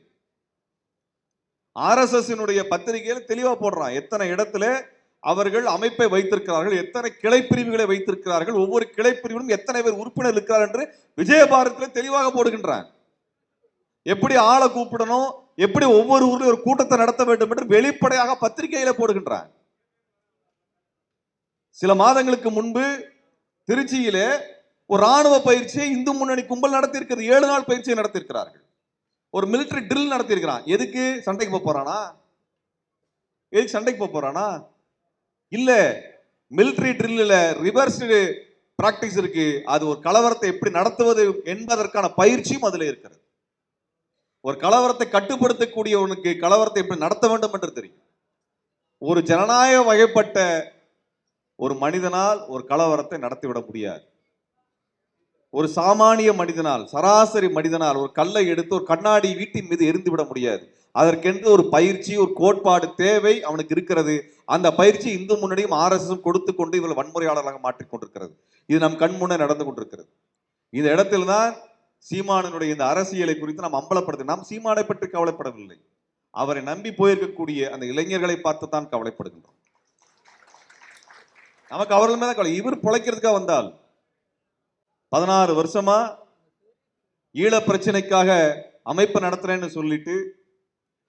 RSS பத்திரிகையில் தெளிவா போடுறான் எத்தனை இடத்துல அவர்கள் அமைப்பை வைத்திருக்கிறார்கள், எத்தனை கிளை பிரிவுகளை வைத்திருக்கிறார்கள், ஒவ்வொரு கிளை பிரிவிலும் எத்தனை பேர் உறுப்பினர் இருக்கிறார் என்று விஜயபாரத்தில் தெளிவாக போடுகின்றான். எப்படி ஆளை கூப்பிடணும், எப்படி ஒவ்வொரு ஊரில் ஒரு கூட்டத்தை நடத்த வேண்டும் என்று வெளிப்படையாக பத்திரிகையில போடுகின்றான். சில மாதங்களுக்கு முன்பு திருச்சியிலே ஒரு ராணுவ பயிற்சியை இந்து முன்னணி கும்பல் நடத்தியிருக்கிறது. 7 நாள் பயிற்சியை நடத்தியிருக்கிறார்கள். ஒரு மிலிட்டரி ட்ரில் நடத்தியிருக்கிறான். எதுக்கு? சண்டைக்கு போறானா? எதுக்கு சண்டைக்கு போறானா? இல்ல, மிலிட்டரி ட்ரில்ல ரிவர்ஸ் பிராக்டிஸ் இருக்கு. அது ஒரு கலவரத்தை எப்படி நடத்துவது என்பதற்கான பயிற்சியும் அதுல இருக்கிறது. ஒரு கலவரத்தை கட்டுப்படுத்தக்கூடியவனுக்கு கலவரத்தை எப்படி நடத்த வேண்டும் என்று தெரியும். ஒரு ஜனநாயக வகைப்பட்ட ஒரு மனிதனால் ஒரு கலவரத்தை நடத்திவிட முடியாது. ஒரு சாமானிய மனிதனால், சராசரி மனிதனால் ஒரு கல்லை எடுத்து ஒரு கண்ணாடி வீட்டின் மீது எரிந்து விட முடியாது. அதற்கென்று ஒரு பயிற்சி, ஒரு கோட்பாடு தேவை அவனுக்கு இருக்கிறது. அந்த பயிற்சி இந்து முன்னணியும் RSS கொடுத்து கொண்டு இவர்கள் வன்முறையாளர்களாக மாற்றிக் கொண்டிருக்கிறது. இது நம் கண் முன்னே நடந்து கொண்டிருக்கிறது. இந்த இடத்தில் தான் சீமானுடைய இந்த அரசியலை குறித்து நாம் அம்பலப்படுத்த, நாம் சீமானை பற்றி கவலைப்படவில்லை, அவரை நம்பி போயிருக்கக்கூடிய அந்த இளைஞர்களை பார்த்து தான் கவலைப்படுகின்றோம். நமக்கு அவர்கள் மேல கவலை. இவர் பிழைக்கிறதுக்காக வந்தால் 16 வருஷமா ஈழ பிரச்சனைக்காக அமைப்பு நடத்துறேன்னு சொல்லிட்டு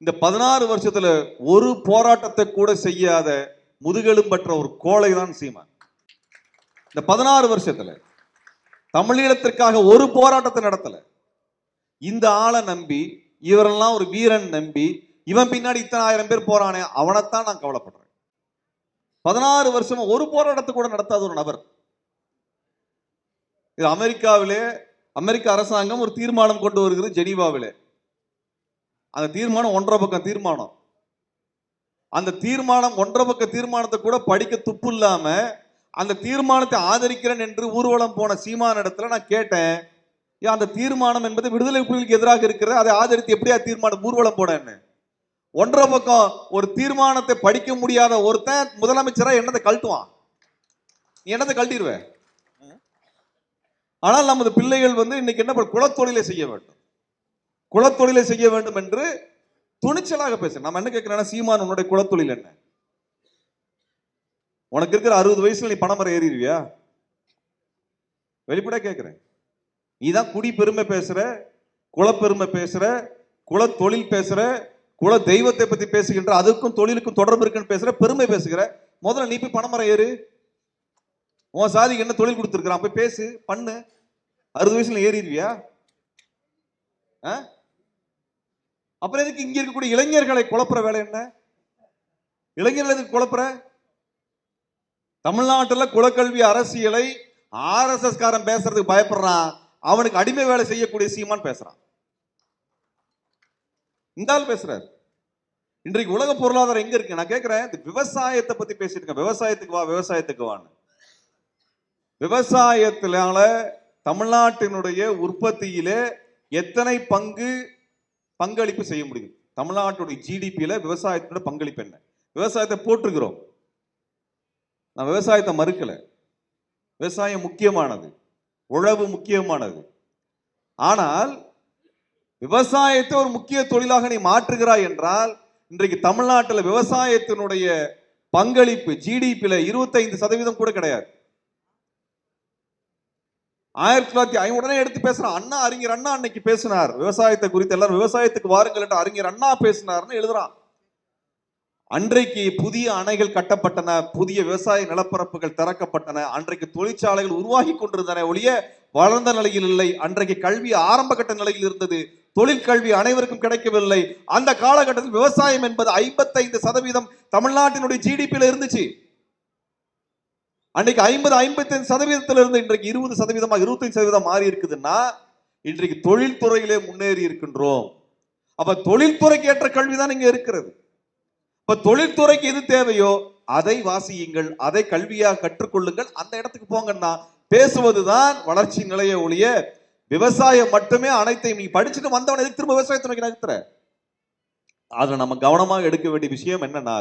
இந்த 16 வருஷத்துல ஒரு போராட்டத்தை கூட செய்யாத முதுகெலும்பற்ற ஒரு கோழை தான் சீமான். இந்த 16 வருஷத்துல தமிழீழத்திற்காக ஒரு போராட்டத்தை நடத்தல. இந்த ஆளை நம்பி, இவரெல்லாம் ஒரு வீரன் நம்பி, இவன் பின்னாடி இத்தனை ஆயிரம் பேர் போறானே, அவனைத்தான் நான் கவலைப்படுறேன். 16 வருஷமா ஒரு போராட்டத்தை கூட நடத்தாத ஒரு நபர். இது அமெரிக்காவிலே அமெரிக்க அரசாங்கம் ஒரு தீர்மானம் கொண்டு வருகிறது ஜெனீவாவிலே. அந்த தீர்மானம் 1.5 பக்கம் தீர்மானம். அந்த தீர்மானம் 1.5 பக்க தீர்மானத்தை கூட படிக்க துப்பு இல்லாம அந்த தீர்மானத்தை ஆதரிக்கிறேன் என்று ஊர்வலம் போன சீமான் இடத்துல நான் கேட்டேன், அந்த தீர்மானம் என்பது விடுதலை புலிகளுக்கு எதிராக இருக்கிறது, அதை ஆதரித்து எப்படியா தீர்மானம் ஊர்வலம் போனேன்னு. 1.5 பக்கம் ஒரு தீர்மானத்தை படிக்க முடியாத ஒருத்தன் முதலமைச்சரா என்னத்தை கழட்டுவான்? நீ என்னத்தை கழட்டிடுவேன்? ஆனால் நமது பிள்ளைகள் இன்னைக்கு என்ன குலத்தொழிலை செய்ய வேண்டும், குலத்தொழிலை செய்ய வேண்டும் என்று துணிச்சலாக பேச. நம்ம என்ன கேட்கிறோம், சீமான் உன்னுடைய குலத்தொழில் என்ன? உனக்கு இருக்கிற 60 வயசுல நீ பணமரம் ஏறிடுவியா? வெளிப்பட கேட்கிறேன். நீதான் குடி பெருமை பேசுற, குலப்பெருமை பேசுற, குல தொழில் பேசுற, குல தெய்வத்தை பத்தி பேசுகின்ற, அதுக்கும் தொழிலுக்கும் தொடர்பு இருக்குன்னு பேசுற, பெருமை பேசுகிற. முதல்ல நீ போய் பணமரம் ஏறு. உன் சாதிக்கு என்ன தொழில் கொடுத்துருக்கான் போய் பேசு, பண்ணு. 60 வயசுல ஏறிடுவியா? அப்புறம் எதுக்கு இங்க இருக்கக்கூடிய இளைஞர்களை குழப்புற வேலை என்ன? இளைஞர்கள் எதுக்கு குழப்புற? தமிழ்நாட்டில் குலக்கல்வி அரசியலை RSS காரன் பேசுறதுக்கு பயப்படுறான். அவனுக்கு அடிமை வேலை செய்யக்கூடிய சீமான் பேசுறான். இந்த ஆள் பேசுறாரு. இன்றைக்கு உலக பொருளாதாரம் எங்க இருக்கு? நான் கேட்கிறேன், விவசாயத்தை பத்தி பேசிட்டு இருக்கேன். விவசாயத்துக்கு வா, விவசாயத்துக்கு வான்னு. விவசாயத்தினால தமிழ்நாட்டினுடைய உற்பத்தியிலே எத்தனை பங்களிப்பு செய்ய முடியும்? தமிழ்நாட்டுடைய GDPல விவசாயத்தினுடைய பங்களிப்பு என்ன? விவசாயத்தை போட்டிருக்கிறோம். நான் விவசாயத்தை மறுக்கல. விவசாயம் முக்கியமானது, உழவு முக்கியமானது. ஆனால் விவசாயத்தை ஒரு முக்கிய தொழிலாக நீ மாற்றுகிறாய் என்றால், இன்றைக்கு தமிழ்நாட்டில் விவசாயத்தினுடைய பங்களிப்பு GDPல 25% கூட கிடையாது. 1905 உடனே எடுத்து பேசுறான். அறிஞர் அண்ணா அன்னைக்கு பேசினார் விவசாயத்தை குறித்து. எல்லாரும் விவசாயத்துக்கு வாருங்கள் என்று அறிஞர் அண்ணா பேசினார்னு எழுதுறான். அன்றைக்கு புதிய அணைகள் கட்டப்பட்டன, புதிய விவசாய நிலப்பரப்புகள் திறக்கப்பட்டன, அன்றைக்கு தொழிற்சாலைகள் உருவாகி கொண்டிருந்தன ஒழிய வளர்ந்த நிலையில் இல்லை. அன்றைக்கு கல்வி ஆரம்ப கட்ட நிலையில் இருந்தது. தொழிற்கல்வி அனைவருக்கும் கிடைக்கவில்லை. அந்த காலகட்டத்தில் விவசாயம் என்பது 55% தமிழ்நாட்டினுடைய GDPல இருந்துச்சு. அன்னைக்கு 50-55% இருந்து இன்றைக்கு 20%, 25% மாறி இருக்குதுன்னா, இன்றைக்கு தொழில்துறையிலே முன்னேறி இருக்கின்றோம். அப்ப தொழில்துறைக்கு ஏற்ற கல்விதான் இங்க இருக்கிறது. இப்ப தொழில்துறைக்கு எது தேவையோ அதை வாசியுங்கள், அதை கல்வியாக கற்றுக்கொள்ளுங்கள், அந்த இடத்துக்கு போங்கன்னா பேசுவதுதான் வளர்ச்சி நிலைய ஒழிய விவசாயம் மட்டுமே அனைத்தையும் நீ படிச்சுட்டு வந்தவன் எதுக்கு திரும்ப விவசாயத்தை நோக்கி நகர்த்துற? அதுல நம்ம கவனமாக எடுக்க வேண்டிய விஷயம் என்னன்னா,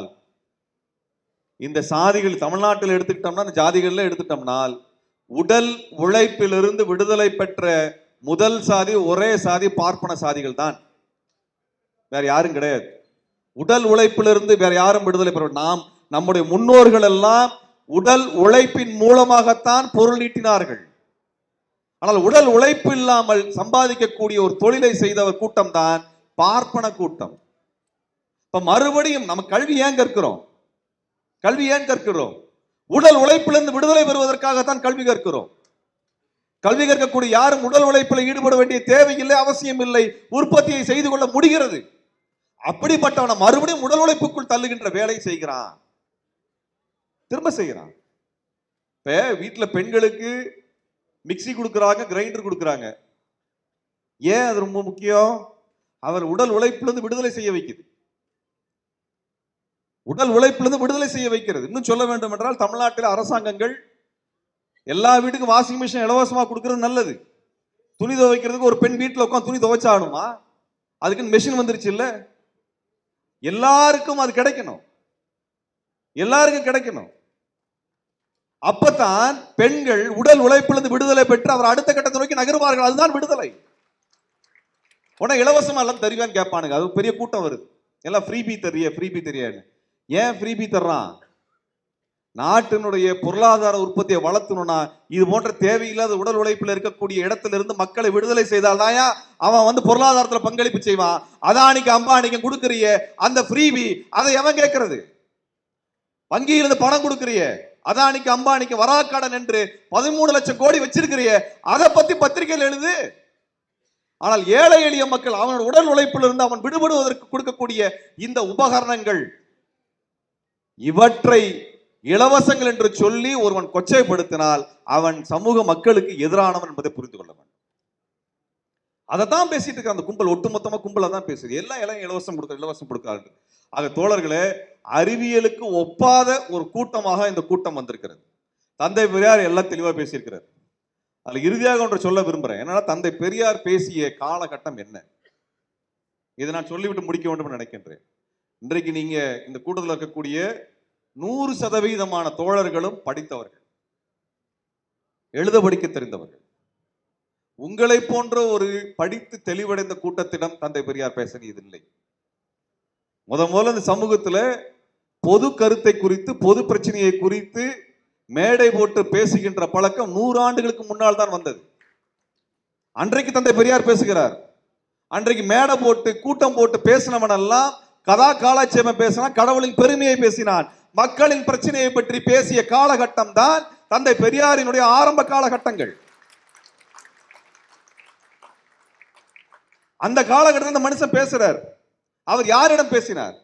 இந்த சாதிகள் தமிழ்நாட்டில் எடுத்துக்கிட்டோம்னா, இந்த ஜாதிகள்ல எடுத்துட்டோம்னால், உடல் உழைப்பிலிருந்து விடுதலை பெற்ற முதல் சாதி, ஒரே சாதி பார்ப்பன சாதிகள் தான். வேற யாரும் கிடையாது. உடல் உழைப்பிலிருந்து வேற யாரும் விடுதலை பெற, நம்முடைய முன்னோர்கள் எல்லாம் உடல் உழைப்பின் மூலமாகத்தான் பொருள் ஈட்டினார்கள். ஆனால் உடல் உழைப்பு இல்லாமல் சம்பாதிக்கக்கூடிய ஒரு தொழிலை செய்தவர் கூட்டம் தான் பார்ப்பன கூட்டம். இப்ப மறுபடியும் நம்ம கல்வி ஏன் கற்கிறோம்? கல்வி ஏன் கற்கிறோம்? உடல் உழைப்பிலிருந்து விடுதலை பெறுவதற்காகத்தான் கல்வி கற்கிறோம். கல்வி கற்கக்கூடிய யாரும் உடல் உழைப்பில் ஈடுபட வேண்டிய தேவையில்லை, அவசியம் இல்லை. உற்பத்தியை செய்து கொள்ள முடிகிறது. அப்படிப்பட்டவனை மறுபடியும் உடல் உழைப்புக்குள் தள்ளுகின்ற வேலை செய்கிறான், திரும்ப செய்கிறான். இப்ப வீட்டுல பெண்களுக்கு மிக்சி கொடுக்கறாங்க, கிரைண்டர் கொடுக்கறாங்க. ஏன் அது ரொம்ப முக்கியம்? அவர் உடல் உழைப்பிலிருந்து விடுதலை செய்ய வைக்குது. உடல் உழைப்பிலிருந்து விடுதலை செய்ய வைக்கிறது. இன்னும் சொல்ல வேண்டும் என்றால், தமிழ்நாட்டில் அரசாங்கங்கள் எல்லா வீட்டுக்கும் வாஷிங் மிஷின் இலவசமா கொடுக்கறது நல்லது. துணி துவைக்கிறதுக்கு ஒரு பெண் வீட்டுல உட்காந்து துணி துவைச்சாகணுமா? அதுக்கு மெஷின் வந்துருச்சு இல்ல? எல்லாருக்கும் அது கிடைக்கணும், எல்லாருக்கும் கிடைக்கணும். அப்பதான் பெண்கள் உடல் உழைப்பிலிருந்து விடுதலை பெற்று அவர் அடுத்த கட்டத்தை நோக்கி நகருவார்கள். அதுதான் விடுதலை. உடனே இலவசமா எல்லாம் தருவான்னு கேட்பானுங்க. அது பெரிய கூட்டம் வருது. எல்லாம் ஃப்ரீபி தரிய, ஃப்ரீபி தெரியாது. ஏன் ஃப்ரீபி தர்றான்? நாட்டினுடைய பொருளாதார உற்பத்தியை வளர்த்தணும்னா இது போன்ற தேவையில்லாத உடல் உழைப்பில் இருக்கக்கூடிய இடத்துல இருந்து மக்களை விடுதலை செய்தால்தான் அவன் வந்து பொருளாதாரத்துல பங்களிப்பு செய்வான். அதானிக்கு அம்பானிக்கு கொடுக்கறிய அந்த ஃப்ரீபி, அதை எவன் கேட்கறது? வங்கியிலிருந்து பணம் கொடுக்கறிய, அதானிக்கு அம்பானிக்கு வராக்கடன் என்று 13 லட்சம் கோடி வச்சிருக்கிறிய, அதை பத்தி பத்திரிகையில் எழுது. ஆனால் ஏழை எளிய மக்கள் அவனோட உடல் உழைப்பில் இருந்து அவன் விடுபடுவதற்கு கொடுக்கக்கூடிய இந்த உபகரணங்கள், இவற்றை இலவசங்கள் என்று சொல்லி ஒருவன் கொச்சைப்படுத்தினால் அவன் சமூக மக்களுக்கு எதிரானவன் என்பதை புரிந்து கொள்ள வேண்டும். அதைத்தான் பேசிட்டு இருக்க அந்த கும்பல், ஒட்டுமொத்தமா கும்பல தான் பேசுது. எல்லாம் இலவசம் கொடுக்க, இலவசம் கொடுக்காது. ஆக தோழர்களே, அறிவியலுக்கு ஒப்பாத ஒரு கூட்டமாக இந்த கூட்டம் வந்திருக்கிறது. தந்தை பெரியார் எல்லாம் தெளிவா பேசியிருக்கிறார். அதுல இறுதியாக ஒன்று சொல்ல விரும்புறேன். என்னன்னா, தந்தை பெரியார் பேசிய காலகட்டம் என்ன, இதை நான் சொல்லிவிட்டு முடிக்க வேண்டும் நினைக்கின்றேன். இன்றைக்கு நீங்க இந்த கூட்டத்தில் இருக்கக்கூடிய 100% தோழர்களும் படித்தவர்கள், எழுத படிக்க தெரிந்தவர்கள். உங்களை போன்ற ஒரு படித்து தெளிவடைந்த கூட்டத்திடம் தந்தை பெரியார் பேசியதில்லை. முதல்ல இந்த சமூகத்துல பொது கருத்தை குறித்து, பொது பிரச்சனையை குறித்து மேடை போட்டு பேசுகின்ற பழக்கம் 100 ஆண்டுகளுக்கு முன்னால் தான் வந்தது. அன்றைக்கு தந்தை பெரியார் பேசுகிறார். அன்றைக்கு மேடை போட்டு கூட்டம் போட்டு பேசினவன் எல்லாம் கதா காலாட்சேபம் பேசினான், கடவுளின் பெருமையை பேசினான், மக்களின் பிரச்சனையை பற்றி பேசிய காலகட்டம் தான் தந்தை பெரியாரினுடைய ஆரம்ப காலகட்டங்கள். அந்த காலகட்டத்தில் இந்த மனுஷன் பேசுறார். அவர் யாரிடம் பேசினார்?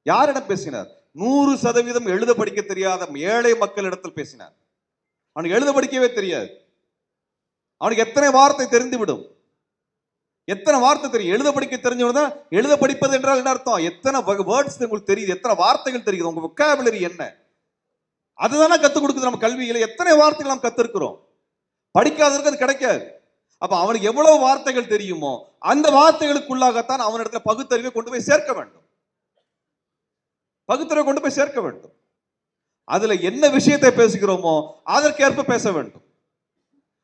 யாரிடம் பேசினார்? 100% எழுத படிக்க தெரியாத ஏழை மக்களிடத்தில் பேசினார். அவனுக்கு எழுத படிக்கவே தெரியாது. அவனுக்கு எத்தனை வார்த்தை தெரிந்து விடும், எத்தனை வார்த்தை தெரியும்? எழுத படிக்க தெரிஞ்சவன் தான். எழுத படிப்பது என்றால் என்ன அர்த்தம்? எத்தனை வேர்ட்ஸ் உங்களுக்கு தெரியுது, எத்தனை வார்த்தைகள் தெரியுது, உங்க வொக்காபுலரி என்ன, அதுதானே கத்துக் கொடுக்குது நம்ம கல்வியில. எத்தனை வார்த்தைகள் நாம் கத்திருக்கிறோம்? படிக்காதவருக்கு அது கிடைக்காது. அப்ப அவனுக்கு எவ்வளவு வார்த்தைகள் தெரியுமோ அந்த வார்த்தைகளுக்குள்ளாகத்தான் அவனிடத்துல பகுத்தறிவை கொண்டு போய் சேர்க்க வேண்டும். பகுத்தறிவை கொண்டு போய் சேர்க்க வேண்டும். அதுல என்ன விஷயத்தை பேசுகிறோமோ அதற்கேற்ப பேச வேண்டும்.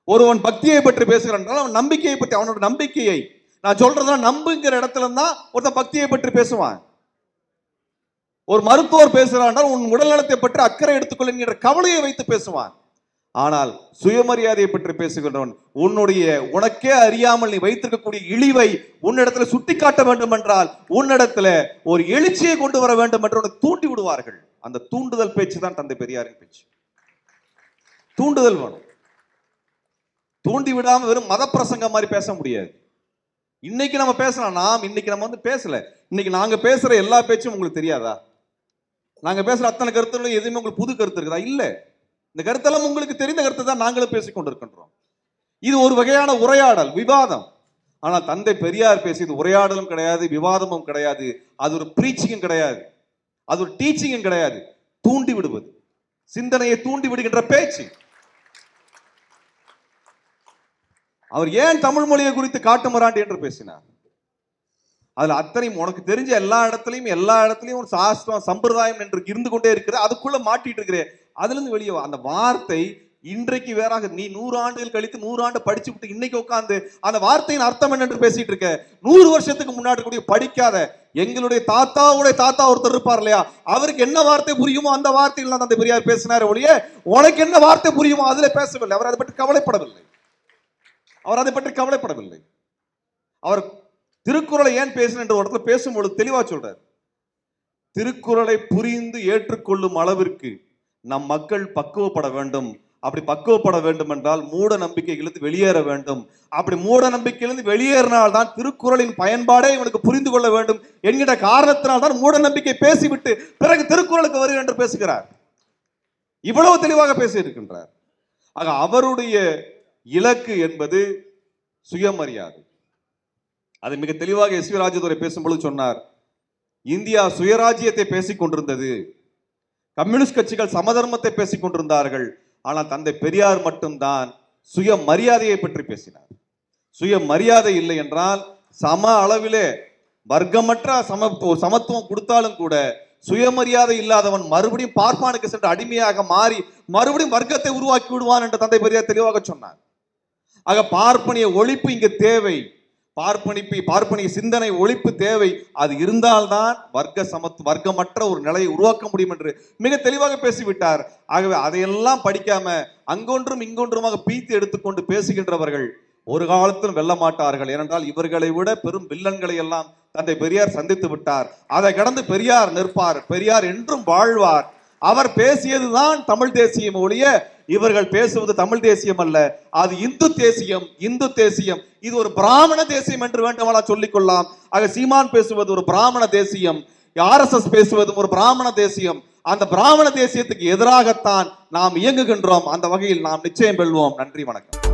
ஒருவன் பக்தியை பற்றி பேசுகிறான், அவன் நம்பிக்கையை பற்றி, அவனோட நம்பிக்கையை நான் சொல்றதுனா நம்புங்கிற இடத்துல தான் ஒருத்தன் பக்தியை பற்றி பேசுவான். ஒரு மருத்துவர் பேசுறான், உன் உடல்நலத்தை பற்றி அக்கறை எடுத்துக்கொள்ளுங்கிற கவலையை வைத்து பேசுவான். ஆனால் சுயமரியாதையை பற்றி பேசுகின்றவன் உனக்கே அறியாமல் நீ வைத்திருக்கக்கூடிய இழிவை உன்னிடத்துல சுட்டி காட்ட வேண்டும் என்றால் உன்னிடத்துல ஒரு எழுச்சியை கொண்டு வர வேண்டும் என்று தூண்டி விடுவார்கள். அந்த தூண்டுதல் பேச்சு தான் தந்தை பெரியாரின் பேச்சு. தூண்டுதல் வேணும். தூண்டி விடாம வெறும் மத பிரசங்கம் மாதிரி பேச முடியாது. இன்னைக்கு நம்ம பேசலாம், இன்னைக்கு நம்ம பேசல. இன்னைக்கு நாங்க பேசுற எல்லா பேச்சும் உங்களுக்கு தெரியாதா? நாங்க பேசுற அத்தனை கருத்துகளும் எதுவுமே உங்களுக்கு புது கருத்து இருக்குதா? இல்ல. இந்த கருத்தெல்லாம் உங்களுக்கு தெரிந்த கருத்தை தான் நாங்களும் பேசிக் கொண்டிருக்கின்றோம். இது ஒரு வகையான உரையாடல், விவாதம். ஆனால் தந்தை பெரியார் பேசியது உரையாடலும் கிடையாது, விவாதமும் கிடையாது, அது ஒரு பிரீச்சிங்கும் கிடையாது, அது ஒரு டீச்சிங்கும் கிடையாது. தூண்டி விடுவது, சிந்தனையை தூண்டி விடுகின்ற பேச்சு. அவர் ஏன் தமிழ் மொழியை குறித்து காட்டுமராண்டி என்று பேசினார்? அதுல அத்தனையும் உனக்கு தெரிஞ்ச எல்லா இடத்துலயும் ஒரு சாஸ்திரம் சம்பிரதாயம் என்று இருந்து கொண்டே இருக்கிற, அதுக்குள்ள மாட்டிட்டு இருக்கிற, அதுல இருந்து வெளியே அந்த வார்த்தை இன்றைக்கு வேறாக. நீ 100 ஆண்டுகள் கழித்து 100 ஆண்டு படிச்சு விட்டு இன்னைக்கு உட்கார்ந்து அந்த வார்த்தையின் அர்த்தம் என்ன என்று பேசிட்டு இருக்க. 100 வருஷத்துக்கு முன்னாடி கூட படிக்காத எங்களுடைய தாத்தாவுடைய தாத்தா ஒருத்தர் இருப்பார் இல்லையா, அவருக்கு என்ன வார்த்தை புரியுமோ அந்த வார்த்தையில் தான் தந்தை பெரியார் பேசினார் ஒழிய உனக்கு என்ன வார்த்தை புரியுமோ அதுல பேசவில்லை. அவர் அதை பற்றி கவலைப்படவில்லை. அவர் திருக்குறளை ஏன் பேசணும் என்ற ஒரு இடத்துல பேசும்பொழுது தெளிவா சொல்றார். திருக்குறளை புரிந்து ஏற்றுக்கொள்ளும் அளவிற்கு நம் மக்கள் பக்குவப்பட வேண்டும். அப்படி பக்குவப்பட வேண்டும் என்றால் மூட நம்பிக்கைகளுக்கு வெளியேற வேண்டும். அப்படி மூட நம்பிக்கையிலிருந்து வெளியேறினால்தான் திருக்குறளின் பயன்பாடே இவனுக்கு புரிந்து கொள்ள வேண்டும் என்கிற காரணத்தினால் தான் மூட நம்பிக்கை பேசிவிட்டு பிறகு திருக்குறளுக்கு வருகிறேன் என்று பேசுகிறார். இவ்வளவு தெளிவாக பேசியிருக்கின்றார். ஆக அவருடைய இலக்கு என்பது சுயமரியாதை. அது மிக தெளிவாக எஸ் வி ராஜதுரை பேசும்பொழுது சொன்னார். இந்தியா சுயராஜ்யத்தை பேசிக் கொண்டிருந்தது, கம்யூனிஸ்ட் கட்சிகள் சமதர்மத்தை பேசிக் கொண்டிருந்தார்கள். ஆனால் தந்தை பெரியார் மட்டும்தான் சுயமரியாதையை பற்றி பேசினார். சுயமரியாதை இல்லை என்றால் சம அளவிலே வர்க்கமற்ற சமத்துவம் கொடுத்தாலும் கூட சுயமரியாதை இல்லாதவன் மறுபடியும் பார்ப்பானுக்கு சென்று அடிமையாக மாறி மறுபடியும் வர்க்கத்தை உருவாக்கி விடுவான் என்று தந்தை பெரியார் தெளிவாக சொன்னார். ஆக பார்ப்பனிய ஒழிப்பு இங்கு தேவை. பார்ப்பனிய சிந்தனை ஒழிப்பு தேவை. அது இருந்தால்தான் வர்க்கமற்ற ஒரு நிலையை உருவாக்க முடியும் என்று மிக தெளிவாக பேசிவிட்டார். ஆகவே அதையெல்லாம் படிக்காம அங்கொன்றும் இங்கொன்றுமாக பீத்து எடுத்துக்கொண்டு பேசுகின்றவர்கள் ஒரு காலத்திலும் வெல்ல மாட்டார்கள். ஏனென்றால் இவர்களை விட பெரும் வில்லன்களை எல்லாம் தந்தை பெரியார் சந்தித்து விட்டார். அதை கடந்து பெரியார் நிற்பார். பெரியார் என்றும் வாழ்வார். அவர் பேசியதுதான் தமிழ் தேசியம் ஒழிய இவர்கள் பேசுவது தமிழ் தேசியம் அல்ல. அது இந்து தேசியம். இது ஒரு பிராமண தேசியம் என்று வேண்டுமானால் சொல்லிக் கொள்ளலாம். ஆக சீமான் பேசுவது ஒரு பிராமண தேசியம், RSS பேசுவதும் ஒரு பிராமண தேசியம். அந்த பிராமண தேசியத்துக்கு எதிராகத்தான் நாம் இயங்குகின்றோம். அந்த வகையில் நாம் நிச்சயம் வெல்வோம். நன்றி, வணக்கம்.